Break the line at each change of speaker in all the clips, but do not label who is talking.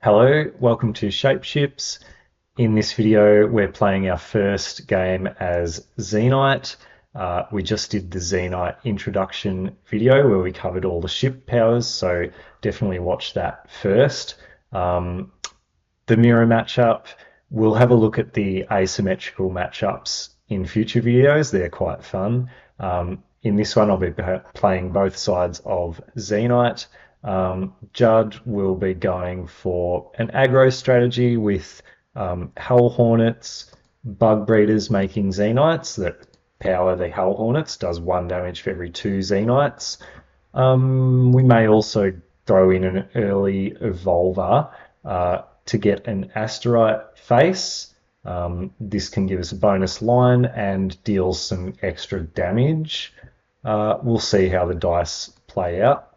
Hello, welcome to Shapeships. In this video, we're playing our first game as Xenite. We just did the Xenite introduction video where we covered all the ship powers, so definitely watch that first. The mirror matchup, we'll have a look at the asymmetrical matchups in future videos. They're quite fun. In this one, I'll be playing both sides of Xenite. Judd will be going for an aggro strategy with Hell Hornets, Bug Breeders making Xenites that power the Hell Hornets, does 1 damage for every 2 Xenites. We may also throw in an early Evolver to get an Asterite face. This can give us a bonus line and deal some extra damage. We'll see how the dice play out.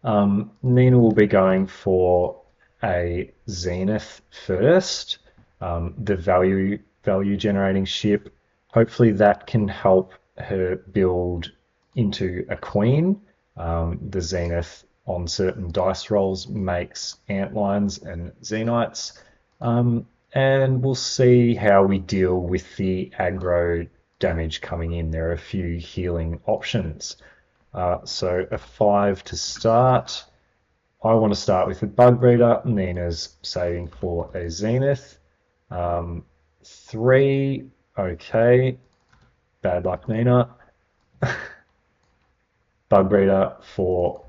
Nina will be going for a Zenith first, the value generating ship. Hopefully that can help her build into a queen. The Zenith on certain dice rolls makes antlines and Xenites. And we'll see how we deal with the aggro damage coming in. There are a few healing options. So a 5 to start. I want to start with a Bug Breeder. Nina's saving for a Zenith. 3, okay. Bad luck, Nina. Bug Breeder for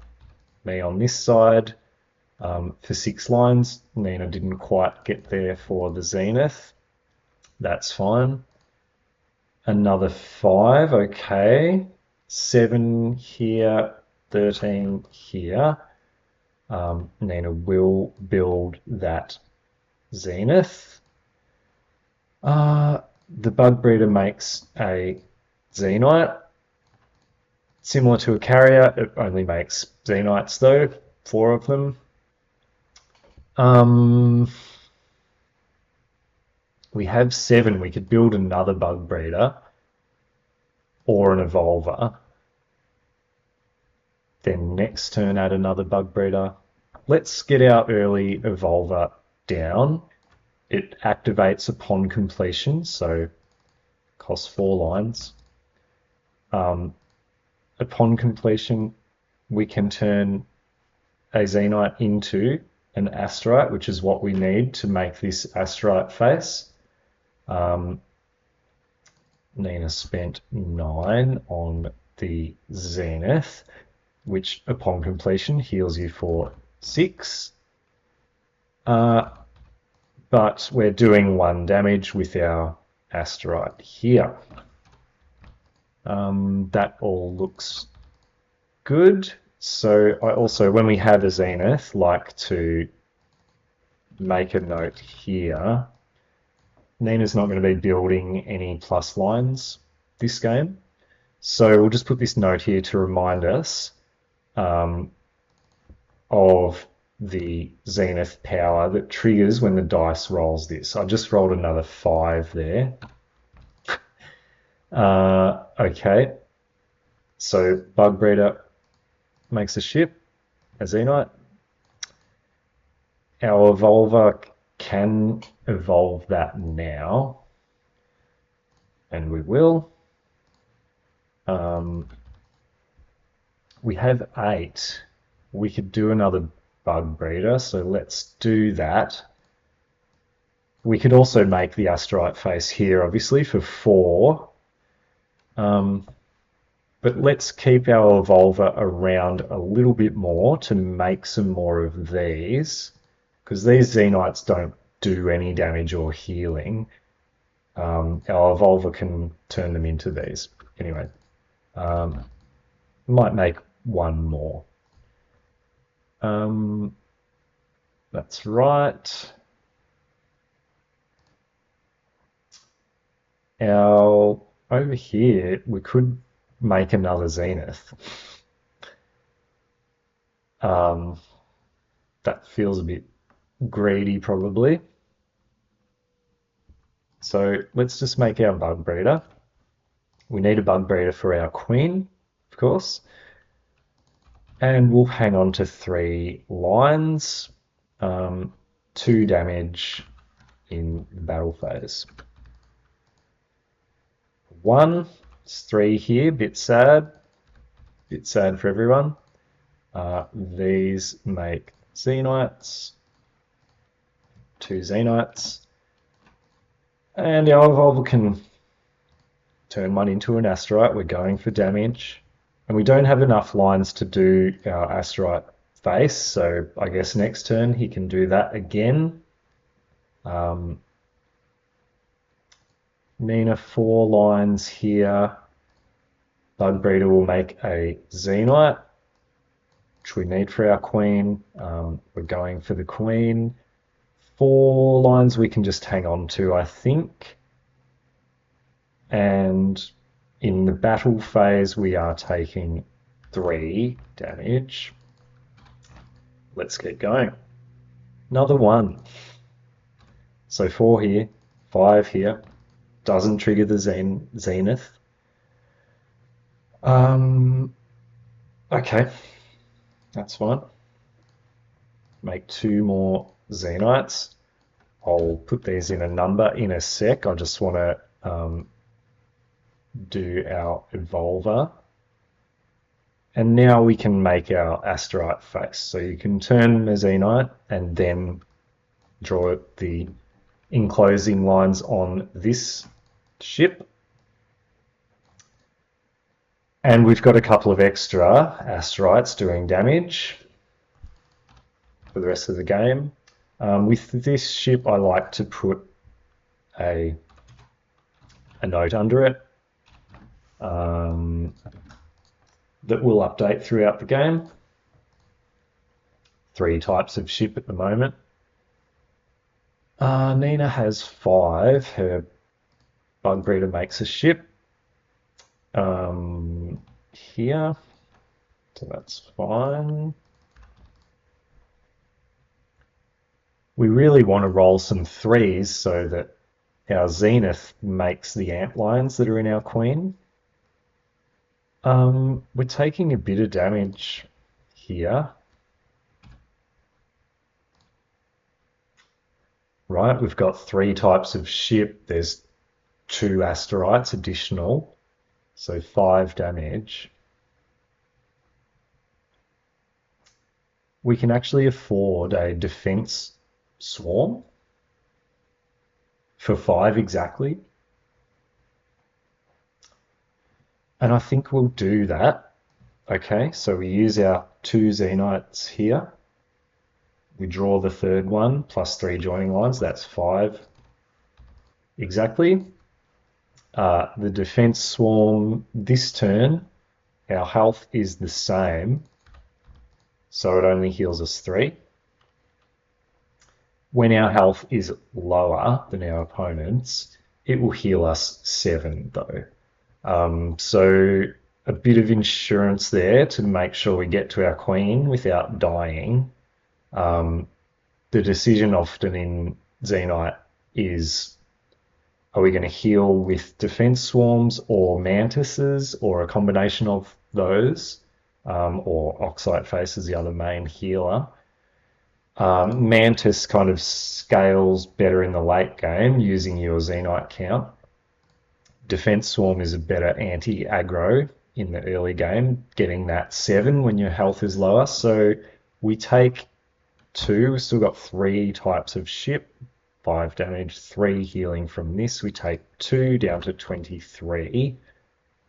me on this side. For 6 lines, Nina didn't quite get there for the Zenith. That's fine. Another 5, okay. 7 here, 13 here. Nina will build that Zenith. The Bug Breeder makes a Xenite. Similar to a carrier, it only makes Xenites though, 4 of them. We have 7, we could build another Bug Breeder or an Evolver. Then next turn add another Bug Breeder. Let's get our early Evolver down. It activates upon completion, so costs 4 lines. Upon completion, we can turn a Xenite into an Asterite, which is what we need to make this Asterite face. Nina spent 9 on the Zenith, which upon completion heals you for 6. But we're doing 1 damage with our Asterite here. That all looks good. So I also, when we have a Zenith, like to make a note here. Nina's not going to be building any plus lines this game. So we'll just put this note here to remind us of the Zenith power that triggers when the dice rolls this. I just rolled another 5 there. Okay. So Bug Breeder makes a ship, a Xenite. Our Evolver can evolve that now, and we will. We have 8. We could do another Bug Breeder, so let's do that. We could also make the Asterite face here, obviously, for 4. But let's keep our Evolver around a little bit more to make some more of these, because these Xenites don't do any damage or healing. Our Evolver can turn them into these. Anyway, might make 1 more. That's right. Over here, we could make another Zenith. That feels a bit greedy, probably. So let's just make our Bug Breeder. We need a Bug Breeder for our Queen, of course. And we'll hang on to 3 lines. 2 damage in the battle phase. 1, it's 3 here, bit sad for everyone. These make Xenites, 2 Xenites, and our Evolver can turn one into an Asterite. We're going for damage, and we don't have enough lines to do our Asterite face, so I guess next turn he can do that again. Nina, 4 lines here. Bug Breeder will make a Xenite, which we need for our queen. We're going for the queen. 4 lines we can just hang on to, I think. And in the battle phase, we are taking 3 damage. Let's get going. Another 1. So 4 here, 5 here. Doesn't trigger the Zenith. Okay, that's fine. Make 2 more Xenites. I'll put these in a number in a sec. I just want to do our Evolver. And now we can make our Asterite face. So you can turn a Xenite and then draw the enclosing lines on this ship. And we've got a couple of extra Asterites doing damage for the rest of the game. With this ship, I like to put a note under it that will update throughout the game. 3 types of ship at the moment. Nina has 5. Her Bug Breeder makes a ship here, so that's fine. We really want to roll some 3s so that our Zenith makes the ant lines that are in our queen. We're taking a bit of damage here. Right, we've got 3 types of ship. There's 2 Asterites additional, so 5 damage. We can actually afford a defense swarm for 5 exactly. And I think we'll do that. Okay, so we use our 2 Xenites here. We draw the 3rd one, plus 3 joining lines, that's 5 exactly. The defense swarm this turn, our health is the same, so it only heals us 3. When our health is lower than our opponent's, it will heal us 7 though. So a bit of insurance there to make sure we get to our queen without dying. The decision often in Xenite is, are we going to heal with defense swarms or mantises or a combination of those, or Oxite Face is the other main healer. Mantis kind of scales better in the late game using your Xenite count. Defense Swarm is a better anti-aggro in the early game, getting that 7 when your health is lower. So we take 2, we've still got 3 types of ship, 5 damage, 3 healing from this. We take 2 down to 23.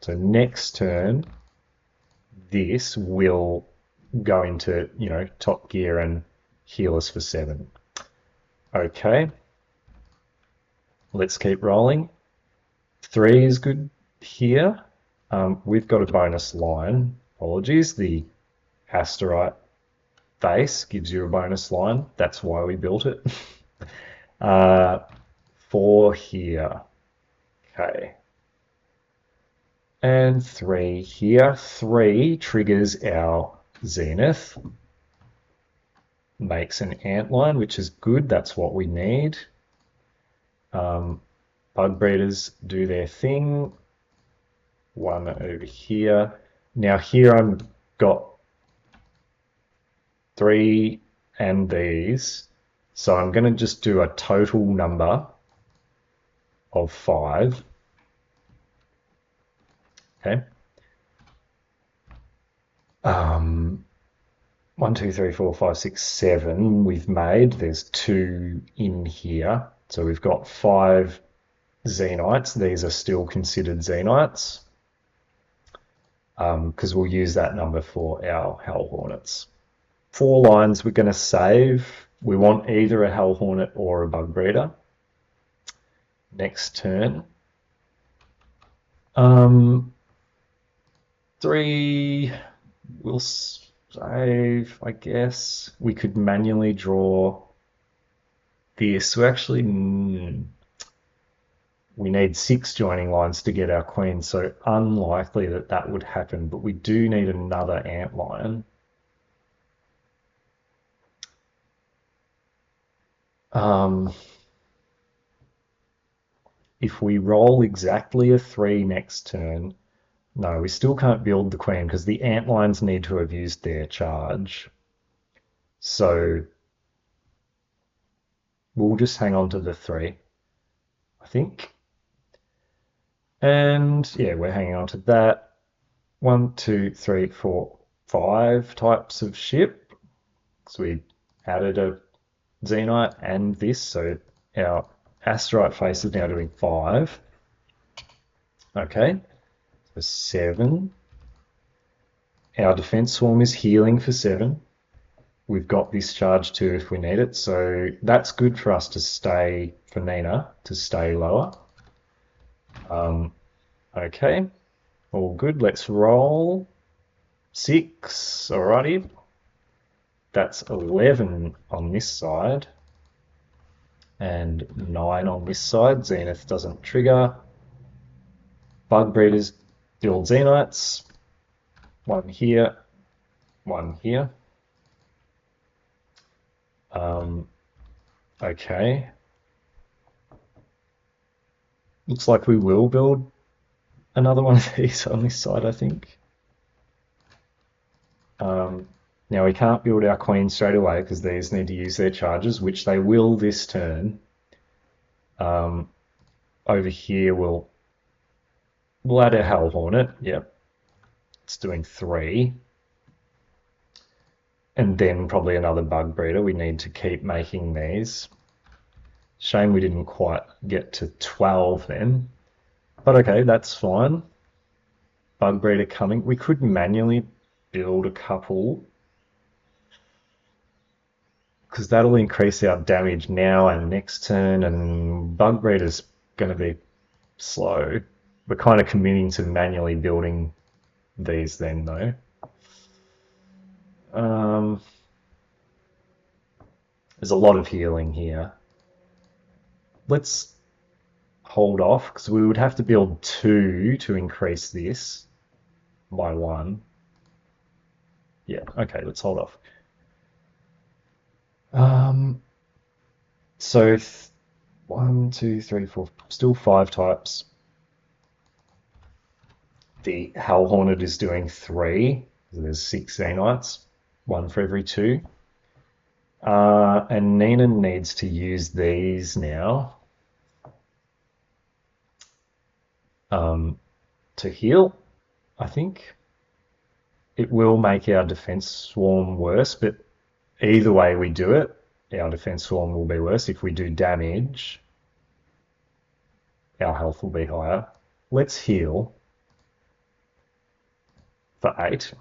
So next turn, this will go into, top gear and heal us for 7. Okay, let's keep rolling. 3 is good here. We've got a bonus line. Apologies, the Asterite face gives you a bonus line. That's why we built it. 4 here. Okay. And 3 here. 3 triggers our Zenith. Makes an antline, which is good. That's what we need. Bug Breeders do their thing. 1 over here. Now here I've got 3 and these. So I'm going to just do a total number of 5. Okay. 1, 2, 3, 4, 5, 6, 7 we've made. There's 2 in here. So we've got 5 Xenites. These are still considered Xenites because we'll use that number for our Hell Hornets. 4 lines we're going to save. We want either a Hell Hornet or a Bug Breeder. Next turn. 3 we'll save, I guess. We could manually draw this. We actually we need 6 joining lines to get our queen, so unlikely that that would happen, but we do need another ant lion. If we roll exactly a 3 next turn, no, we still can't build the queen because the ant lions need to have used their charge. So we'll just hang on to the 3, I think. And yeah, we're hanging on to that. 1, 2, 3, 4, 5 types of ship. So we added a Xenite and this, so our Asterite face is now doing 5. Okay, so 7. Our defense swarm is healing for 7. We've got this charge too if we need it, so that's good for us to stay, for Nina, to stay lower. Okay, all good. Let's roll. 6, alrighty. That's 11 on this side and 9 on this side. Zenith doesn't trigger. Bug Breeders build Xenites. 1 here, 1 here. Okay. Looks like we will build another one of these on this side, I think. Now we can't build our queen straight away because these need to use their charges, which they will this turn. Over here we'll add a Hell Hornet. Yep, it's doing 3. And then probably another Bug Breeder. We need to keep making these. Shame we didn't quite get to 12 then. But okay, that's fine. Bug Breeder coming. We could manually build a couple because that'll increase our damage now and next turn, and Bug Breeder's going to be slow. We're kind of committing to manually building these then though. There's a lot of healing here. Let's hold off because we would have to build 2 to increase this by 1. Yeah, okay, let's hold off. So 1, 2, 3, 4, still 5 types. The Hell Hornet is doing 3. So there's 6 Xenites, 1 for every 2. And Nina needs to use these now to heal, I think. It will make our defense swarm worse, but either way we do it, our defense swarm will be worse. If we do damage, our health will be higher. Let's heal for 8.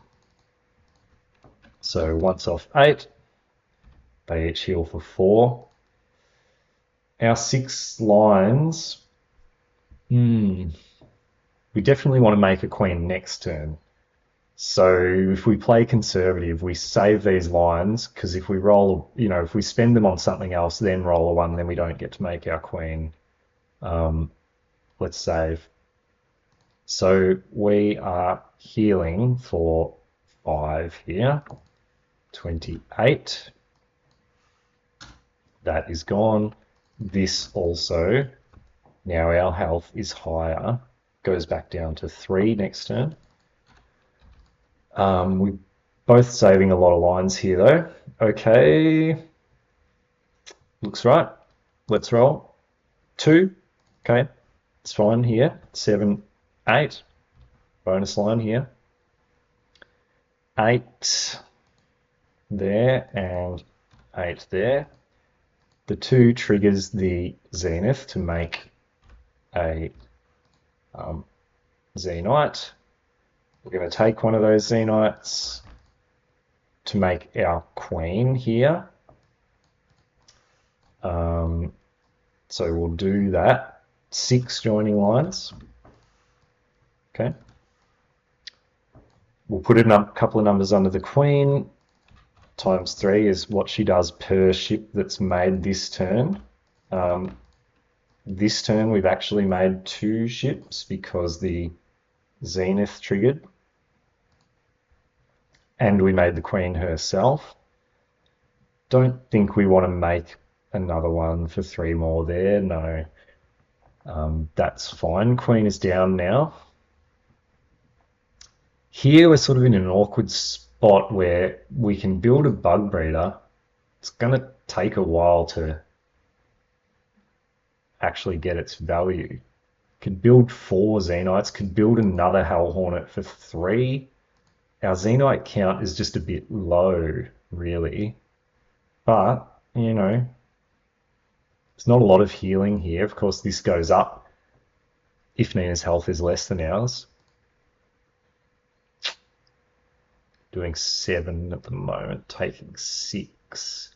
So once off 8, they each heal for 4. Our 6 lines, we definitely want to make a queen next turn. So if we play conservative, we save these lines, because if we roll, if we spend them on something else, then roll a 1, then we don't get to make our queen. Let's save. So we are healing for 5 here. 28. That is gone. This also, now our health is higher, goes back down to 3 next turn. Bug Both saving a lot of lines here though. Okay, looks right. Let's roll. 2. Okay, it's fine here. 7, 8. Bonus line here. 8 there and 8 there. The 2 triggers the Zenith to make a Xenite. We're going to take one of those Xenites to make our queen here. So we'll do that. 6 joining lines. Okay. We'll put a couple of numbers under the queen. Times 3 is what she does per ship that's made this turn. This turn we've actually made 2 ships because the Zenith triggered. And we made the queen herself. Don't think we want to make another one for 3 more there. No. That's fine. Queen is down now. Here we're sort of in an awkward spot where we can build a bug breeder. It's going to take a while to actually get its value. Could build 4 Xenites, could build another Hell Hornet for 3. Our Xenite count is just a bit low, really. But, you know, there's not a lot of healing here. Of course, this goes up if Nina's health is less than ours. Doing 7 at the moment, taking 6.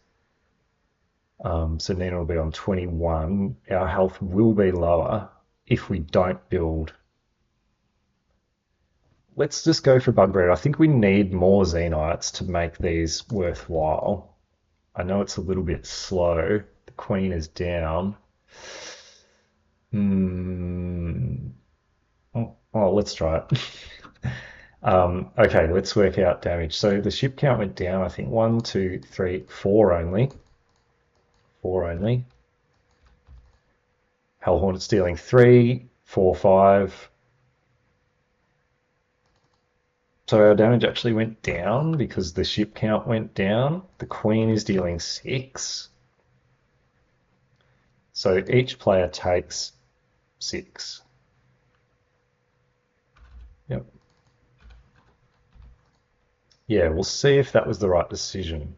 So Nina will be on 21. Our health will be lower if we don't build. Let's just go for bug breeder. I think we need more Xenites to make these worthwhile. I know it's a little bit slow. The queen is down. Oh, let's try it. Okay, let's work out damage. So the ship count went down, I think 1, 2, 3, 4 only. 4 only. Hell Hornet's dealing 3, 4, 5. So our damage actually went down because the ship count went down. The queen is dealing 6. So each player takes 6. Yep. Yeah, we'll see if that was the right decision.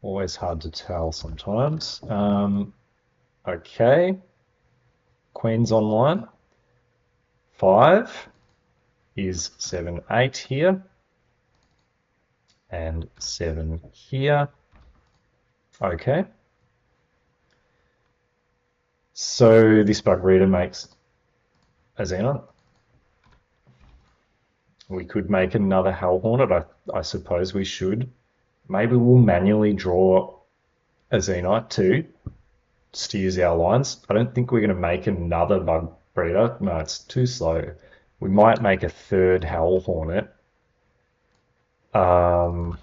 Always hard to tell sometimes. Okay. Queen's online. 5 is 7, 8 here. And 7 here. Okay. So this bug reader makes a Xenon. We could make another Hell Hornet. I suppose we should. Maybe we'll manually draw a Xenite too, steers our lines. I don't think we're going to make another bug breeder. No, it's too slow. We might make a 3rd Hell Hornet. But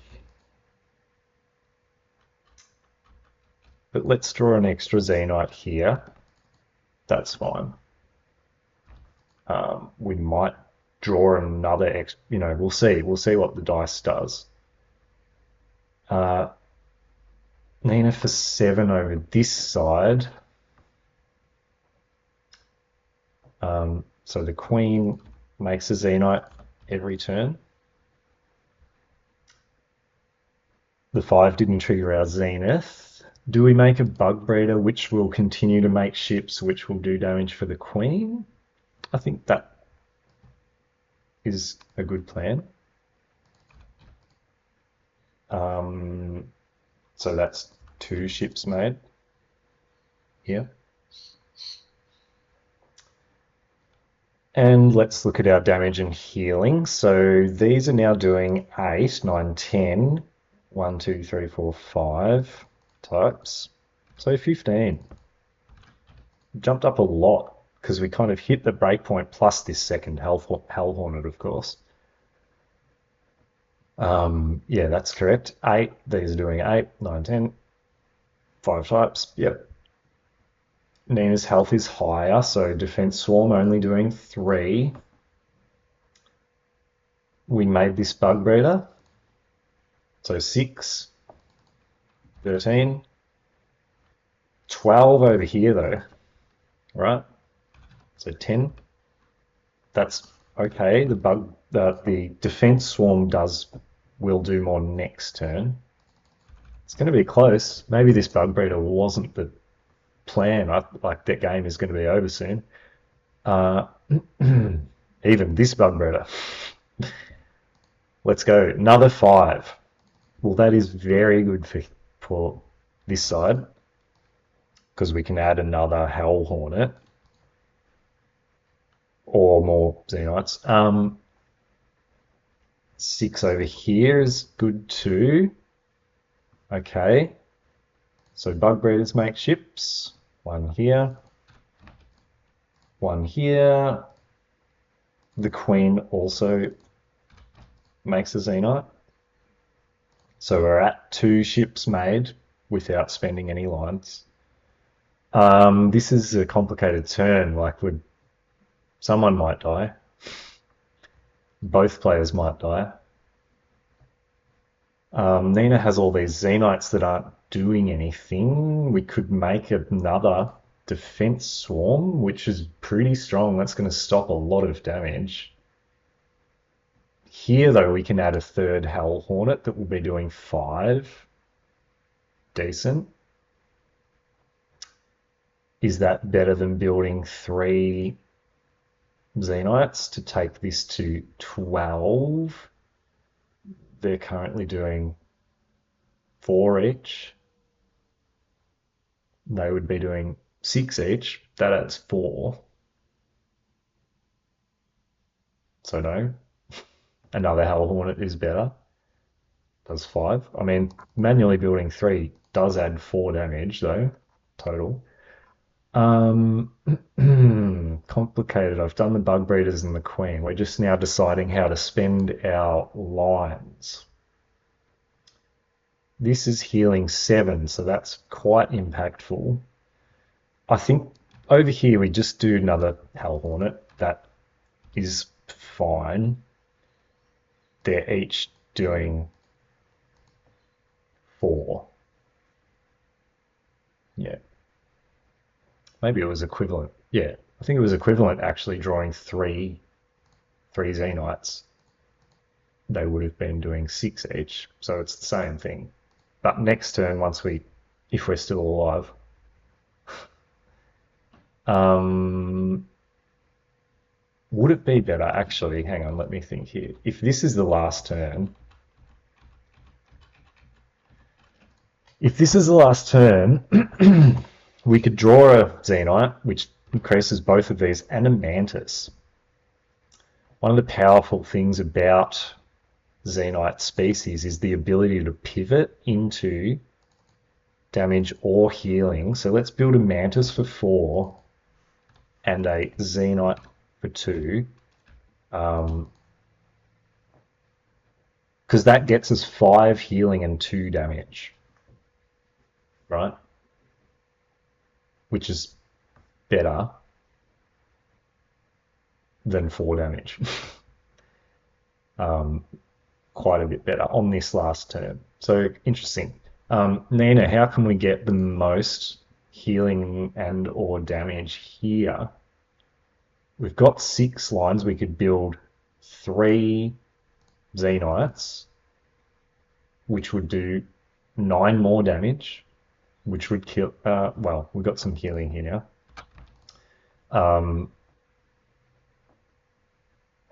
let's draw an extra Xenite here. That's fine. We might draw another we'll see what the dice does. Nina for 7 over this side. So the queen makes a Xenite every turn. The 5 didn't trigger our Zenith. Do we make a bug breeder which will continue to make ships which will do damage for the queen? I think that is a good plan. So that's 2 ships made here. And let's look at our damage and healing. So these are now doing 8, 9, 10. 1, 2, 3, 4, 5 types. So 15. Jumped up a lot because we kind of hit the breakpoint plus this second Hell Hornet, of course. Yeah, that's correct. 8. These are doing 8, 9, 10. 5 types. Yep. Nina's health is higher, so Defense Swarm only doing 3. we made this bug breeder. So 6, 13, 12 over here though, right? So 10. That's okay. The defense swarm will do more next turn. It's going to be close. Maybe this bug breeder wasn't the plan. Like that game is going to be over soon. Even this bug breeder. Let's go. Another 5. Well, that is very good for this side because we can add another Hell Hornet or more Xenites. 6 over here is good too. Okay. So bug breeders make ships. 1 here. 1 here. The queen also makes a Xenite. So we're at 2 ships made without spending any lines. This is a complicated turn. Like, someone might die. Both players might die. Nina has all these Xenites that aren't doing anything. We could make another defense swarm, which is pretty strong. That's going to stop a lot of damage. Here, though, we can add a 3rd Hell Hornet that will be doing 5. Decent. Is that better than building 3 Xenites to take this to 12? They're currently doing 4 each. They would be doing 6 each. That adds 4. So no. Another Hell Hornet is better. Does 5. I mean, manually building 3 does add 4 damage though, total. Complicated. I've done the bug breeders and the queen. We're just now deciding how to spend our lines. This is healing 7, so that's quite impactful. I think over here we just do another Hell Hornet. That is fine. They're each doing 4. Yeah. Maybe it was equivalent. Yeah, I think it was equivalent actually drawing 3 Xenites. They would have been doing 6 each, so it's the same thing. But next turn, if we're still alive, would it be better actually? Hang on, let me think here. If this is the last turn, we could draw a Xenite, which increases both of these, and a Mantis. One of the powerful things about Xenite species is the ability to pivot into damage or healing. So let's build a Mantis for 4 and a Xenite for 2. Because that gets us 5 healing and 2 damage. Right? Which is better than 4 damage. Quite a bit better on this last turn. So interesting. Nina, how can we get the most healing and or damage here? We've got 6 lines. We could build 3 Xenites, which would do 9 more damage, which would kill... well, we've got some healing here now.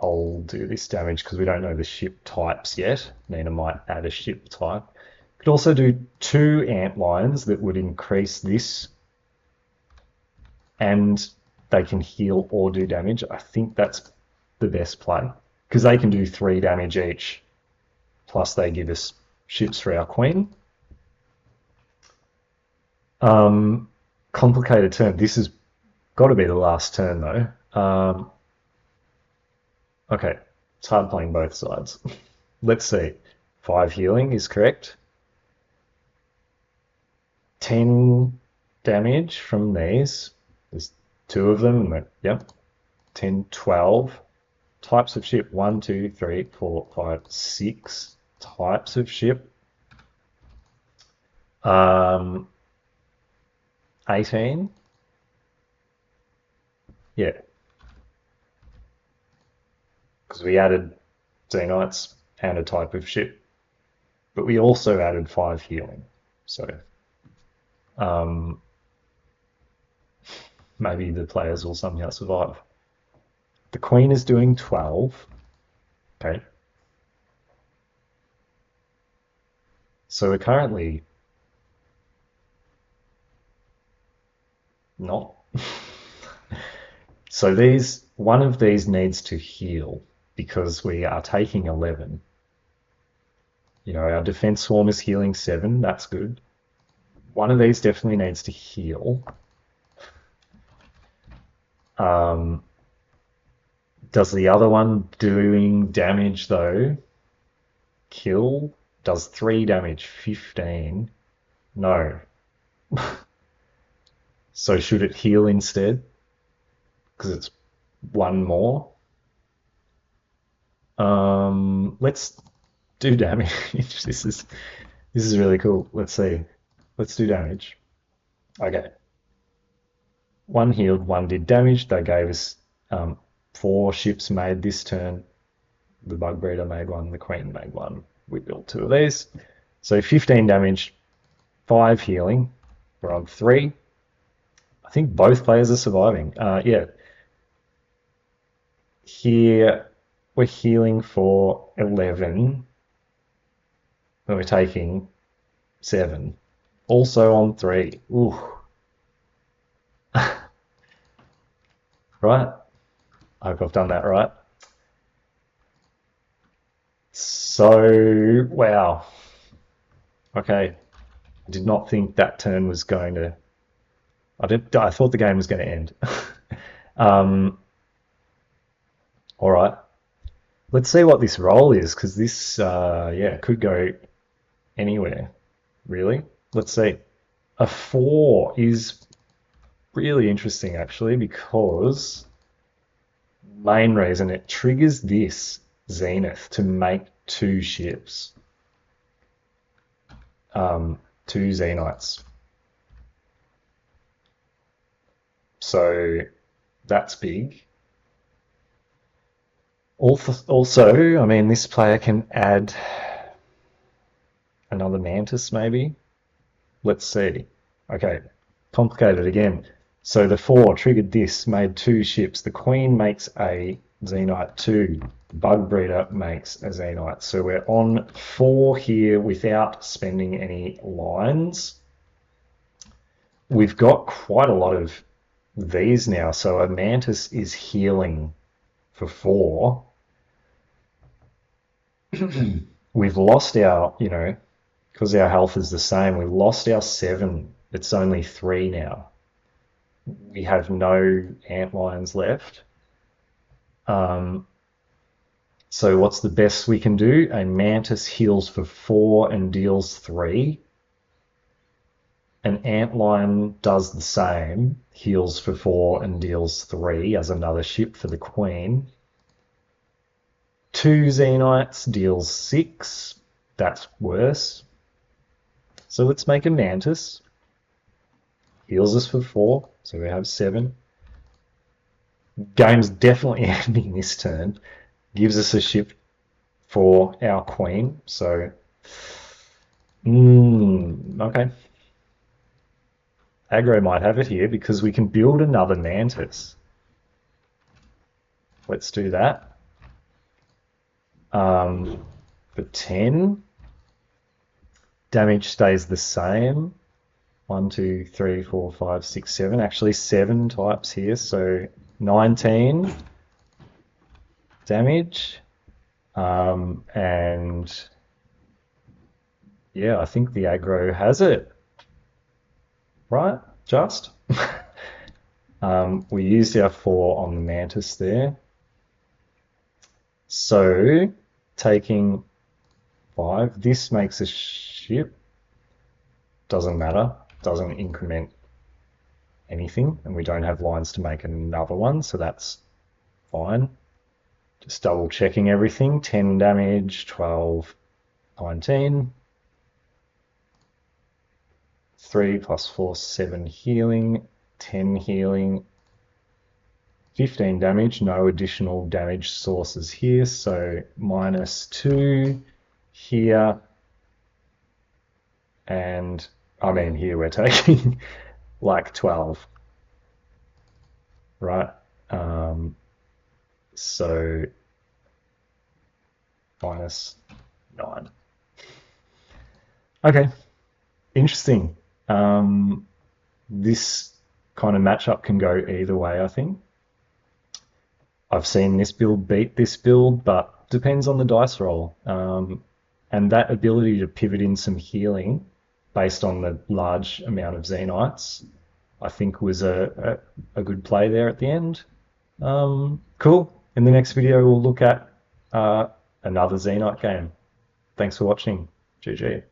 I'll do this damage because we don't know the ship types yet. Nina might add a ship type. Could also do 2 ant lines that would increase this, and they can heal or do damage. I think that's the best play because they can do 3 damage each, plus they give us ships for our queen. Complicated turn. This has got to be the last turn though. Okay, it's hard playing both sides. Let's see. 5 healing is correct. 10 damage from these. There's 2 of them. Yep. 10, 12. Types of ship, 1, 2, 3, 4, 5, 6 types of ship. 18. Yeah, because we added Xenites and a type of ship, but we also added 5 healing. So um, maybe the players will somehow survive. The Queen is doing 12. Okay. So we're currently not. So one of these needs to heal because we are taking 11. You know, our defense swarm is healing 7. That's good. One of these definitely needs to heal. Does the other one doing damage though kill? Does 3 damage, 15? No. So should it heal instead? Because it's 1 more. Let's do damage. This is really cool. Let's see. Let's do damage. Okay. 1 healed, 1 did damage. They gave us 4 ships made this turn. The Bug Breeder made 1, the Queen made 1. We built 2 of these. So 15 damage, 5 healing. We're on 3. I think both players are surviving. Yeah. Here we're healing for 11. And we're taking 7. Also on 3. Ooh. Right? I hope I've done that right. So, wow. Okay. I did not think that turn was going to... I thought the game was going to end. All right. Let's see what this roll is, because this, yeah, could go anywhere, really. Let's see. A 4 is really interesting, actually, because main reason it triggers this Zenith to make 2 ships, 2 Xenites. So that's big. Also, I mean, this player can add another Mantis, maybe. Let's see. Okay, complicated again. So the 4 triggered this, made 2 ships. The Queen makes a Xenite 2. The Bug Breeder makes a Xenite. So we're on 4 here without spending any lines. We've got quite a lot of these now. So a Mantis is healing for 4. We've lost our, you know, because our health is the same, we've lost our 7. It's only 3 now. We have no antlions left. So what's the best we can do? A Mantis heals for 4 and deals 3. An antlion does the same, heals for 4 and deals 3 as another ship for the Queen. 2 Xenites deals 6. That's worse. So let's make a Mantis. Heals us for 4, so we have 7. Game's definitely ending this turn. Gives us a ship for our Queen, so... okay. Aggro might have it here because we can build another Mantis. Let's do that. For 10, damage stays the same. 1, 2, 3, 4, 5, 6, 7. Actually, 7 types here, so 19 damage. And yeah, I think the aggro has it. Right? Just? We used our 4 on the Mantis there. So, taking 5, this makes a ship. Doesn't matter. Doesn't increment anything. And we don't have lines to make another one, so that's fine. Just double checking everything. 10 damage, 12, 19. 3 plus 4, 7 healing, 10 healing, 15 damage. No additional damage sources here, so -2 here. And I mean, here we're taking like 12, right? So -9. Okay, interesting. This kind of matchup can go either way, I think. I've seen this build beat this build, but depends on the dice roll. And that ability to pivot in some healing based on the large amount of Xenites, I think was a good play there at the end. Cool. In the next video, we'll look at another Xenite game. Thanks for watching. GG.